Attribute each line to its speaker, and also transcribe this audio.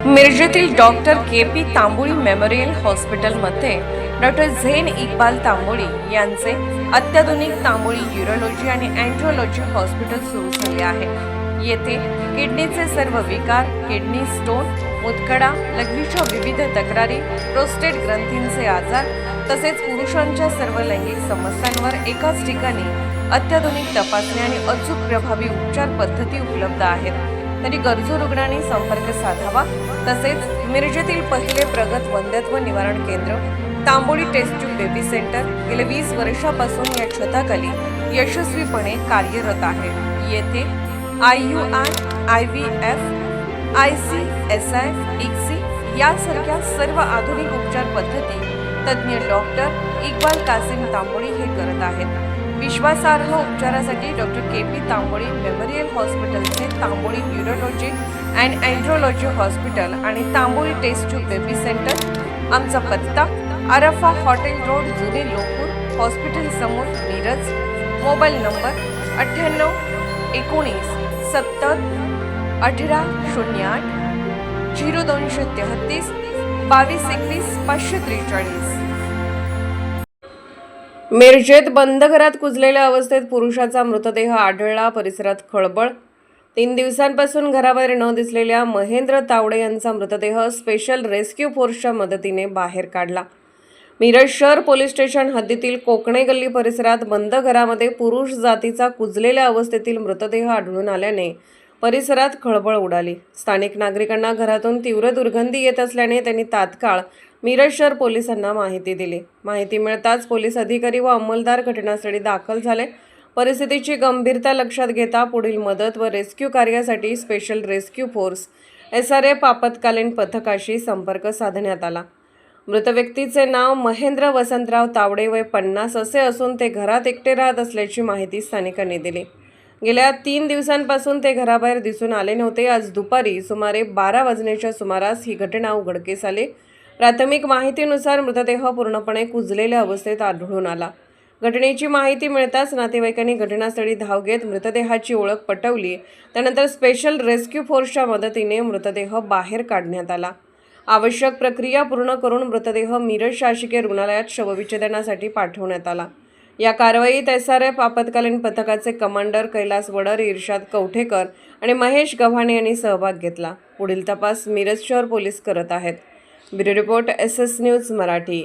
Speaker 1: मिरजेतील doctor KP. Tamboli memorial हॉस्पिटलमध्ये doctor Zen Iqbal Tamboli यांचे अत्याधुनिक तांबोळी यूरोलॉजी आणि अँड्रोलॉजी हॉस्पिटल सुरू झाले आहे। येथे किडनीचे सर्व विकार, किडनी स्टोन, मुतखडा, लघवीच्या विविध तक्रारी, प्रोस्टेट ग्रंथींचे आजार तसेच पुरुषांच्या सर्व लैंगिक समस्यांवर एकाच ठिकाणी अत्याधुनिक तपासणी आणि अचूक प्रभावी उपचार पद्धती उपलब्ध आहेत। तरी गरजू रुग्णांनी संपर्क साधावा। तसेच मिरजेतील पहिले प्रगत वंध्यत्व निवारण केंद्र Tamboli test tube baby centre गेल्या 20 वर्षापासून या छताखाली यशस्वीपणे कार्यरत आहे। येथे IUI, IVF, ICSI, ICSI यासारख्या सर्व आधुनिक उपचार पद्धती तज्ञ डॉक्टर इक्बाल कासिम तांबोळी हे करत आहेत। विश्वासार्ह उपचारासाठी डॉक्टर के.पी. तांबोळी मेमोरियल हॉस्पिटलचे Tamboli urology and andrology hospital आणि Tamboli test tube baby centre. आमचा पत्ता आरफा हॉटेल रोड, जुने लोकपूर, हॉस्पिटल समोर, मिरज। Mobile number 98 19 70 18 08 0233 22 21 543। मिरजेत बंद घरात कुजलेल्या अवस्थेत पुरुषाचा मृतदेह आढळला, परिसरात खळबळ। 3 दिवसांपासून घराबाहेर न दिसलेल्या महेंद्र तावडे यांचा मृतदेह स्पेशल रेस्क्यू फोर्सच्या मदतीने बाहेर काढला। मिरज शहर पोलीस स्टेशन हद्दीतील कोकणे गल्ली परिसरात बंद घरामध्ये पुरुष जातीचा कुजलेल्या अवस्थेतील मृतदेह आढळून आल्याने परिसरात खळबळ उडाली। स्थानिक नागरिकांना घरातून तीव्र दुर्गंधी येत असल्याने त्यांनी तात्काळ मिरज शहर पोलिसांना माहिती दिली। माहिती मिळताच पोलीस अधिकारी व अंमलदार घटनास्थळी दाखल झाले। परिस्थितीची गंभीरता लक्षात घेता पुढील मदत व रेस्क्यू कार्यासाठी स्पेशल रेस्क्यू फोर्स SRF आपत्कालीन पथकाशी संपर्क साधण्यात आला। मृत व्यक्तीचे नाव महेंद्र वसंतराव तावडे, वय 50 असे असून ते घरात एकटे राहत असल्याची माहिती स्थानिकांनी दिली। गेल्या 3 दिवसांपासून ते घराबाहेर दिसून आले नव्हते। आज दुपारी सुमारे 12 वाजण्याच्या सुमारास ही घटना उघडकीस आली। प्राथमिक माहितीनुसार मृतदेह पूर्णपणे कुजलेल्या अवस्थेत आढळून आला। घटनेची माहिती मिळताच नातेवाईकांनी घटनास्थळी धाव घेत मृतदेहाची ओळख पटवली। त्यानंतर स्पेशल रेस्क्यू फोर्सच्या मदतीने मृतदेह बाहेर काढण्यात आला। आवश्यक प्रक्रिया पूर्ण करून मृतदेह मिरज शासकीय रुग्णालयात शवविच्छेदनासाठी पाठवण्यात आला। या कारवाईत SRF आपत्कालीन पथकाचे कमांडर कैलास वडर, इर्शाद कवठेकर आणि महेश गव्हाणे यांनी सहभाग घेतला। पुढील तपास मिरज शहर पोलीस करत आहेत। Bureau report SS news Marathi.